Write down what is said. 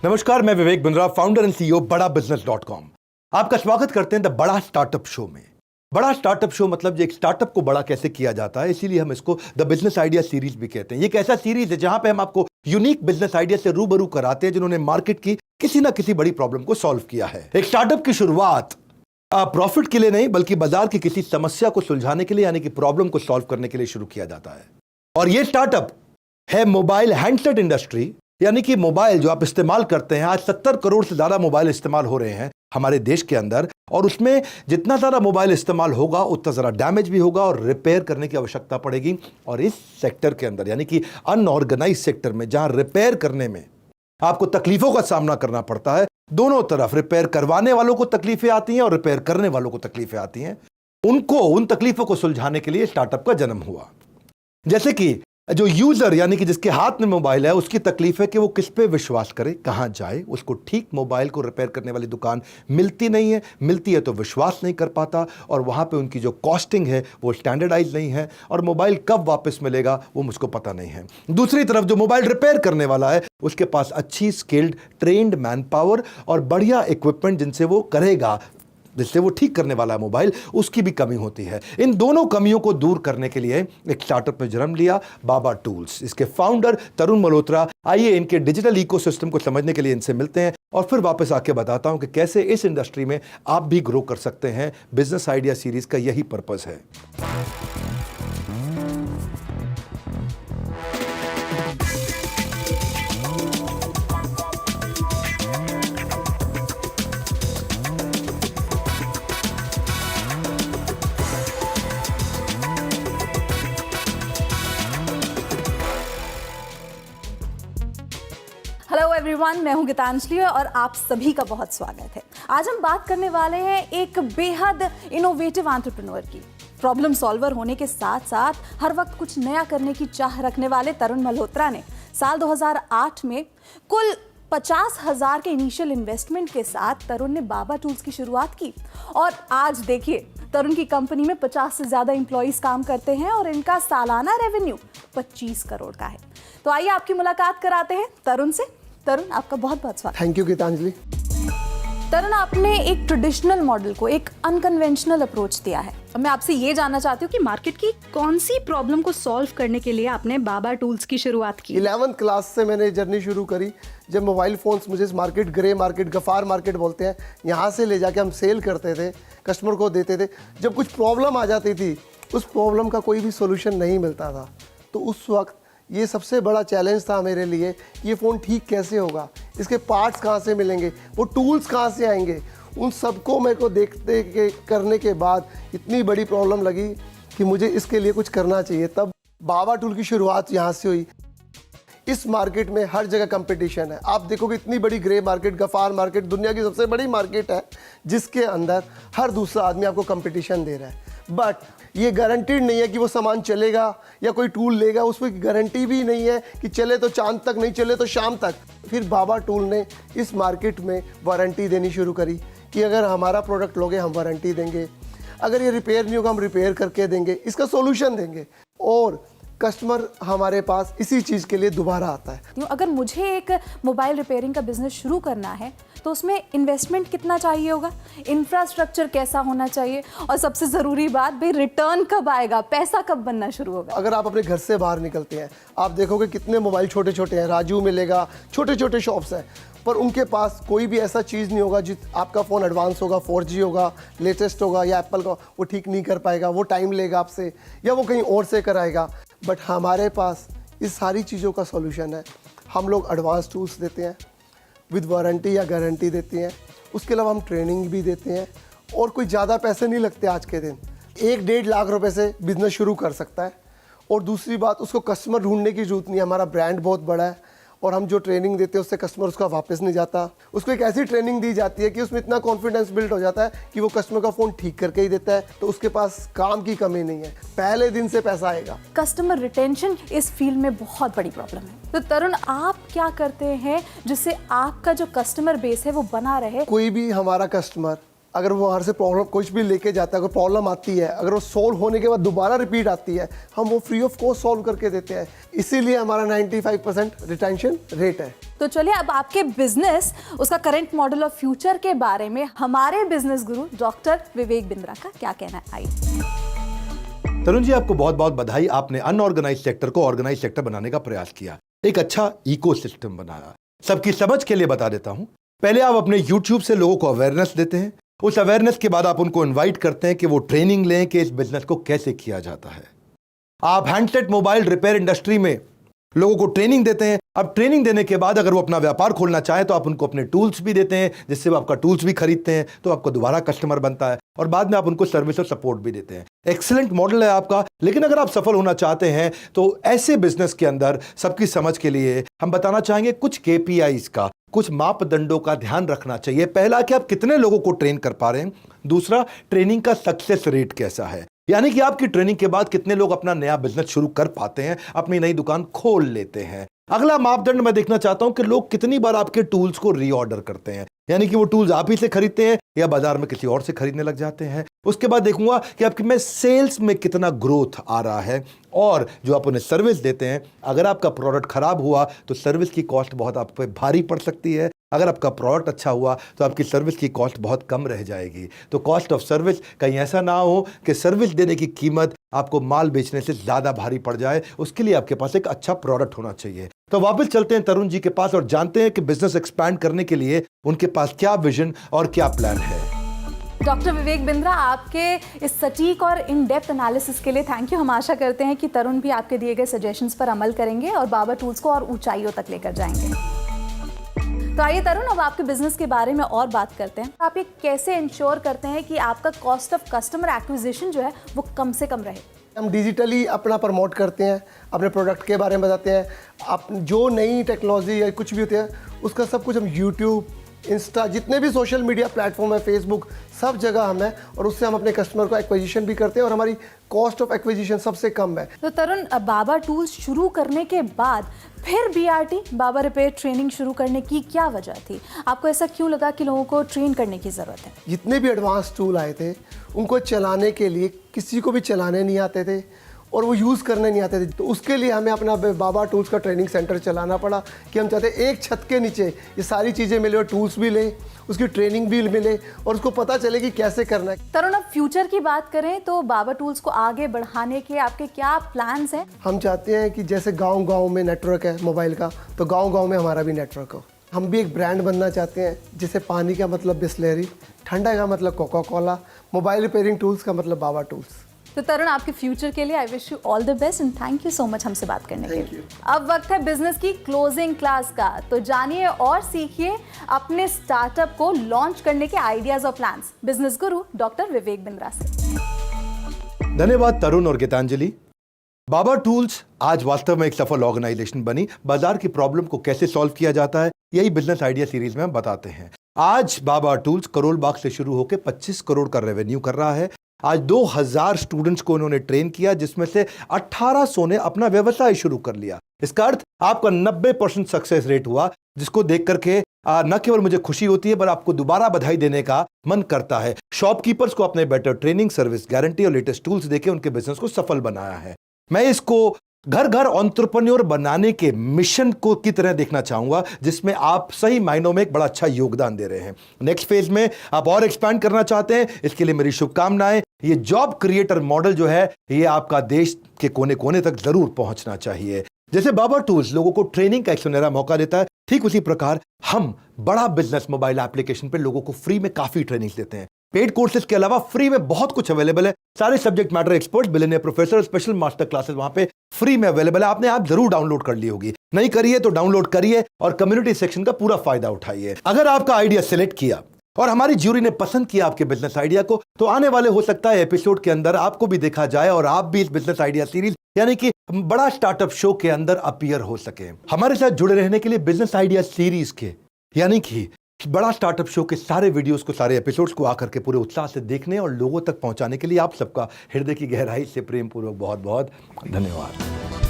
नमस्कार, मैं Vivek Bindra, founder and CEO बड़ा बिजनेस.com। आपका स्वागत करते हैं द बड़ा स्टार्टअप शो में। बड़ा स्टार्टअप शो मतलब एक स्टार्टअप को बड़ा कैसे किया जाता है, इसीलिए हम इसको द बिजनेस आइडिया सीरीज भी कहते हैं। ये एक ऐसा सीरीज है जहां पे हम आपको यूनिक बिजनेस आइडिया से रूबरू कराते हैं जिन्होंने मार्केट की किसी ना किसी बड़ी प्रॉब्लम को सॉल्व किया है। एक स्टार्टअप की शुरुआत प्रॉफिट के लिए नहीं बल्कि बाजार की किसी समस्या को सुलझाने के लिए, यानी कि प्रॉब्लम को सॉल्व करने के लिए शुरू किया जाता है। और ये स्टार्टअप है मोबाइल हैंडसेट इंडस्ट्री, यानी कि मोबाइल जो आप इस्तेमाल करते हैं। आज 70 करोड़ से ज्यादा मोबाइल इस्तेमाल हो रहे हैं हमारे देश के अंदर, और उसमें जितना ज्यादा मोबाइल इस्तेमाल होगा उतना ज्यादा डैमेज भी होगा और रिपेयर करने की आवश्यकता पड़ेगी। और इस सेक्टर के अंदर, यानी कि अनऑर्गेनाइज सेक्टर में, जहां रिपेयर करने में आपको तकलीफों का सामना करना पड़ता है, दोनों तरफ रिपेयर करवाने वालों को तकलीफें आती हैं और रिपेयर करने वालों को तकलीफें आती हैं। उन तकलीफों को सुलझाने के लिए स्टार्टअप का जन्म हुआ। जैसे कि जो यूजर, यानी कि जिसके हाथ में मोबाइल है, उसकी तकलीफ है कि वो किस पे विश्वास करे, कहां जाए। उसको ठीक मोबाइल को रिपेयर करने वाली दुकान मिलती नहीं है, मिलती है तो विश्वास नहीं कर पाता, और वहां पे उनकी जो कॉस्टिंग है वो स्टैंडर्डाइज नहीं है, और मोबाइल कब वापस मिलेगा वो मुझको पता नहीं है। दूसरी तरफ जो मोबाइल रिपेयर करने वाला है, उसके पास अच्छी स्किल्ड ट्रेन्ड मैन पावर और बढ़िया इक्विपमेंट जिनसे वो करेगा, जिससे वो ठीक करने वाला मोबाइल, उसकी भी कमी होती है। इन दोनों कमियों को दूर करने के लिए एक स्टार्टअप ने जन्म लिया, बाबा टूल्स। इसके फाउंडर तरुण मल्होत्रा। आइए इनके डिजिटल इकोसिस्टम को समझने के लिए इनसे मिलते हैं और फिर वापस आके बताता हूं कि कैसे इस इंडस्ट्री में आप भी ग्रो कर सकते हैं। बिजनेस आइडिया सीरीज का यही पर्पस है। हेलो एवरीवन, मैं हूं गीतांजलि और आप सभी का बहुत स्वागत है। आज हम बात करने वाले हैं एक बेहद इनोवेटिव एंटरप्रेन्योर की। प्रॉब्लम सॉल्वर होने के साथ साथ हर वक्त कुछ नया करने की चाह रखने वाले तरुण मल्होत्रा ने साल 2008 में कुल 50,000 के इनिशियल इन्वेस्टमेंट के साथ तरुण ने बाबा टूल्स की शुरुआत की। और आज देखिए, तरुण की कंपनी में 50 से ज्यादा एम्प्लॉइज काम करते हैं और इनका सालाना रेवेन्यू 25 करोड़ का है। तो आइए आपकी मुलाकात कराते हैं तरुण से। तरुण, आपका बहुत बहुत स्वागत। Thank you Geetanjali. तरुण, आपने एक ट्रेडिशनल मॉडल को एक अनकन्वेंशनल अप्रोच दिया है। मैं आपसे ये जानना चाहती हूँ कि मार्केट की कौन सी प्रॉब्लम को सॉल्व करने के लिए आपने बाबा टूल्स की शुरुआत की। 11th क्लास से मैंने जर्नी शुरू करी, जब मोबाइल फ़ोन्स मुझे इस market, grey market, Ghaffar market बोलते हैं, यहाँ से ले जाके हम सेल करते थे, कस्टमर को देते थे। जब कुछ प्रॉब्लम आ जाती थी, उस प्रॉब्लम का कोई भी सोल्यूशन नहीं मिलता था, तो उस वक्त ये सबसे बड़ा चैलेंज था मेरे लिए कि ये फ़ोन ठीक कैसे होगा, इसके पार्ट्स कहाँ से मिलेंगे, वो टूल्स कहाँ से आएंगे। उन सबको मेरे को देखते के करने के बाद इतनी बड़ी प्रॉब्लम लगी कि मुझे इसके लिए कुछ करना चाहिए। तब बाबा टूल की शुरुआत यहाँ से हुई। इस मार्केट में हर जगह कंपटीशन है। आप देखोगे इतनी बड़ी ग्रे मार्केट, गफ़ार मार्केट दुनिया की सबसे बड़ी मार्केट है, जिसके अंदर हर दूसरा आदमी आपको कंपटीशन दे रहा है। बट ये गारंटीड नहीं है कि वो सामान चलेगा या कोई टूल लेगा, उस पर गारंटी भी नहीं है कि चले तो चांद तक, नहीं चले तो शाम तक। फिर बाबा टूल ने इस मार्केट में वारंटी देनी शुरू करी कि अगर हमारा प्रोडक्ट लोगे हम वारंटी देंगे, अगर ये रिपेयर नहीं होगा हम रिपेयर करके देंगे, इसका सोल्यूशन देंगे, और कस्टमर हमारे पास इसी चीज़ के लिए दोबारा आता है। अगर मुझे एक मोबाइल रिपेयरिंग का बिजनेस शुरू करना है तो उसमें इन्वेस्टमेंट कितना चाहिए होगा, इंफ्रास्ट्रक्चर कैसा होना चाहिए, और सबसे ज़रूरी बात भाई, रिटर्न कब आएगा, पैसा कब बनना शुरू होगा। अगर आप अपने घर से बाहर निकलते हैं, आप देखोगे कितने मोबाइल छोटे छोटे हैं, राजू मिलेगा, छोटे छोटे शॉप्स हैं, पर उनके पास कोई भी ऐसा चीज़ नहीं होगा जिस आपका फ़ोन एडवांस होगा, 4G होगा, लेटेस्ट होगा, या एप्पल का वो ठीक नहीं कर पाएगा, वो टाइम लेगा आपसे, या वो कहीं और से कराएगा। बट हमारे पास इस सारी चीज़ों का सॉल्यूशन है। हम लोग एडवांस टूल्स देते हैं, विद वारंटी या गारंटी देते हैं, उसके अलावा हम ट्रेनिंग भी देते हैं, और कोई ज़्यादा पैसे नहीं लगते। आज के दिन 1-1.5 लाख रुपए से बिज़नेस शुरू कर सकता है। और दूसरी बात, उसको कस्टमर ढूंढने की ज़रूरत नहीं है। हमारा ब्रांड बहुत बड़ा है, और हम जो ट्रेनिंग देते हैं उससे कस्टमर उसका वापस नहीं जाता। उसको एक ऐसी ट्रेनिंग दी जाती है कि उसमें इतना कॉन्फिडेंस बिल्ड हो जाता है कि वो कस्टमर का फ़ोन ठीक करके ही देता है, तो उसके पास काम की कमी नहीं है, पहले दिन से पैसा आएगा। कस्टमर रिटेंशन इस फील्ड में बहुत बड़ी प्रॉब्लम है। तो तरुण, आप क्या करते हैं जिससे आपका जो कस्टमर बेस है वो बना रहे? कोई भी हमारा कस्टमर अगर वो वहाँ से प्रॉब्लम कुछ भी लेके जाता है, अगर प्रॉब्लम आती है, अगर वो सॉल्व होने के बाद दोबारा रिपीट आती है, हम वो फ्री ऑफ कॉस्ट सॉल्व करके देते हैं। इसीलिए हमारा 95% रिटेंशन रेट है। तो चलिए अब आपके बिजनेस, उसका करंट मॉडल ऑफ फ्यूचर के बारे में हमारे बिजनेस गुरु डॉक्टर विवेक बिंद्रा का क्या कहना है, आइए। तरुण जी, आपको बहुत बहुत बधाई। आपने अनऑर्गेनाइज सेक्टर को ऑर्गेनाइज सेक्टर बनाने का प्रयास किया, एक अच्छा इकोसिस्टम बनाया। सबकी समझ के लिए बता देता हूं, पहले आप अपने YouTube से लोगों को अवेयरनेस देते हैं, उस अवेयरनेस के बाद आप उनको इनवाइट करते हैं कि वो ट्रेनिंग लें कि इस बिजनेस को कैसे किया जाता है। आप हैंडसेट मोबाइल रिपेयर इंडस्ट्री में लोगों को ट्रेनिंग देते हैं। अब ट्रेनिंग देने के बाद अगर वो अपना व्यापार खोलना चाहे तो आप उनको अपने टूल्स भी देते हैं, जिससे वो आपका टूल्स भी खरीदते हैं, तो आपको दोबारा कस्टमर बनता है, और बाद में आप उनको सर्विस और सपोर्ट भी देते हैं। एक्सीलेंट मॉडल है आपका। लेकिन अगर आप सफल होना चाहते हैं तो ऐसे बिजनेस के अंदर सबकी समझ के लिए हम बताना चाहेंगे कुछ KPIs का, कुछ मापदंडों का ध्यान रखना चाहिए। पहला कि आप कितने लोगों को ट्रेन कर पा रहे हैं। दूसरा, ट्रेनिंग का सक्सेस रेट कैसा है, यानी कि आपकी ट्रेनिंग के बाद कितने लोग अपना नया बिजनेस शुरू कर पाते हैं, अपनी नई दुकान खोल लेते हैं। अगला मापदंड मैं देखना चाहता हूं कि लोग कितनी बार आपके टूल्स को रीऑर्डर करते हैं, यानी कि वो टूल्स आप ही से खरीदते हैं या बाजार में किसी और से खरीदने लग जाते हैं। उसके बाद देखूंगा कि आपके में सेल्स में कितना ग्रोथ आ रहा है, और जो आप उन्हें सर्विस देते हैं, अगर आपका प्रोडक्ट खराब हुआ तो सर्विस की कॉस्ट बहुत आप पे भारी पड़ सकती है। अगर आपका प्रोडक्ट अच्छा हुआ तो आपकी सर्विस की कॉस्ट बहुत कम रह जाएगी। तो कॉस्ट ऑफ सर्विस कहीं ऐसा ना हो कि सर्विस देने की कीमत आपको माल बेचने से ज़्यादा भारी पड़ जाए। उसके लिए आपके पास एक अच्छा प्रोडक्ट होना चाहिए। तो वापस चलते हैं तरुण जी के पास और जानते हैं कि बिजनेस एक्सपैंड करने के लिए उनके पास क्या विजन और क्या प्लान है। डॉक्टर विवेक बिंद्रा, आपके इस सटीक और इन डेप्थ एनालिसिस के लिए थैंक यू। हम आशा करते हैं कि तरुण भी आपके दिए गए सजेशंस पर अमल करेंगे और बाबा टूल्स को और ऊंचाइयों तक लेकर जाएंगे। तो आइए तरुण, अब आपके बिजनेस के बारे में और बात करते हैं। आप ये कैसे इंश्योर करते हैं कि आपका कॉस्ट ऑफ कस्टमर एक्विजिशन जो है वो कम से कम रहे? हम डिजिटली अपना प्रमोट करते हैं, अपने प्रोडक्ट के बारे में बताते हैं। आप जो नई टेक्नोलॉजी या कुछ भी होती है उसका सब कुछ हम यूट्यूब, इंस्टा, जितने भी सोशल मीडिया प्लेटफॉर्म है, फेसबुक, सब जगह हम हैं, और उससे हम अपने कस्टमर को एक्विजिशन भी करते हैं, और हमारी कॉस्ट ऑफ एक्विजिशन सबसे कम है। तो तरुण, बाबा टूल्स शुरू करने के बाद फिर BRT बाबा रिपेयर ट्रेनिंग शुरू करने की क्या वजह थी? आपको ऐसा क्यों लगा कि लोगों को ट्रेन करने की ज़रूरत है? जितने भी एडवांस टूल आए थे उनको चलाने के लिए किसी को भी चलाने नहीं आते थे और वो यूज़ करने नहीं आते थे। तो उसके लिए हमें अपना बाबा टूल्स का ट्रेनिंग सेंटर चलाना पड़ा कि हम चाहते एक छत के नीचे ये सारी चीज़ें मिले और टूल्स भी लें, उसकी ट्रेनिंग भी मिले और उसको पता चले कि कैसे करना है। तरुण, अब फ्यूचर की बात करें तो बाबा टूल्स को आगे बढ़ाने के आपके क्या प्लान्स हैं? हम चाहते हैं कि जैसे गांव-गांव में नेटवर्क है मोबाइल का, तो गांव-गांव में हमारा भी नेटवर्क हो। हम भी एक ब्रांड बनना चाहते हैं, जैसे पानी का मतलब बिस्लेरी, ठंडा का मतलब Coca Cola, mobile repairing tools का मतलब बाबा टूल्स। तो तरुण, आपके फ्यूचर के लिए I wish you all the best and thank you so much हमसे बात करने के लिए। अब वक्त है बिजनेस की क्लोजिंग क्लास का, तो जानिए और सीखिए अपने स्टार्टअप को लॉन्च करने के आइडियाज और प्लान्स बिजनेस गुरु डॉक्टर विवेक बिंद्रा से। धन्यवाद तरुण और गीतांजलि। बाबा टूल्स आज वास्तव में एक सफल ऑर्गेनाइजेशन बनी। बाजार की प्रॉब्लम को कैसे सॉल्व किया जाता है, यही बिजनेस आइडिया सीरीज में हम बताते हैं। आज बाबा टूल्स करोल बाग से शुरू होकर 25 करोड़ का रेवेन्यू कर रहा है। आज 2000 स्टूडेंट्स को उन्होंने ट्रेन किया, जिसमें से 1800 ने अपना व्यवसाय शुरू कर लिया। इसका अर्थ आपका 90% सक्सेस रेट हुआ, जिसको देख करके न केवल मुझे खुशी होती है पर आपको दोबारा बधाई देने का मन करता है। शॉपकीपर्स को अपने बेटर ट्रेनिंग, सर्विस गारंटी और लेटेस्ट टूल्स देके उनके बिजनेस को सफल बनाया है। मैं इसको घर घर एंटरप्रेन्योर बनाने के मिशन को की तरह देखना चाहूंगा, जिसमें आप सही मायनों में एक बड़ा अच्छा योगदान दे रहे हैं। नेक्स्ट फेज में आप और एक्सपैंड करना चाहते हैं, इसके लिए मेरी शुभकामनाएं। ये जॉब क्रिएटर मॉडल जो है, ये आपका देश के कोने कोने तक जरूर पहुंचना चाहिए। जैसे बाबा टूल्स लोगों को ट्रेनिंग का एक सुनहरा मौका देता है, ठीक उसी प्रकार हम बड़ा बिजनेस मोबाइल एप्लीकेशन पे लोगों को फ्री में काफी ट्रेनिंग देते हैं। पेड कोर्सेज के अलावा फ्री में बहुत कुछ अवेलेबल है। सारे subject matter expert, billionaire professor, special master classes वहां पे फ्री में अवेलेबल है। आपने आप जरूर डाउनलोड कर ली होगी, नहीं करिए तो डाउनलोड करिए और कम्युनिटी सेक्शन का पूरा फायदा उठाइए। अगर आपका आइडिया सिलेक्ट किया और हमारी ज्यूरी ने पसंद किया आपके बिजनेस आइडिया को, तो आने वाले हो सकता है एपिसोड के अंदर आपको भी देखा जाए और आप भी इस बिजनेस आइडिया सीरीज यानी कि बड़ा स्टार्टअप शो के अंदर अपीयर हो सके। हमारे साथ जुड़े रहने के लिए बिजनेस आइडिया सीरीज के यानी कि बड़ा स्टार्टअप शो के सारे वीडियोस को, सारे एपिसोड्स को आकर के पूरे उत्साह से देखने और लोगों तक पहुंचाने के लिए आप सबका हृदय की गहराई से प्रेम पूर्वक बहुत बहुत धन्यवाद।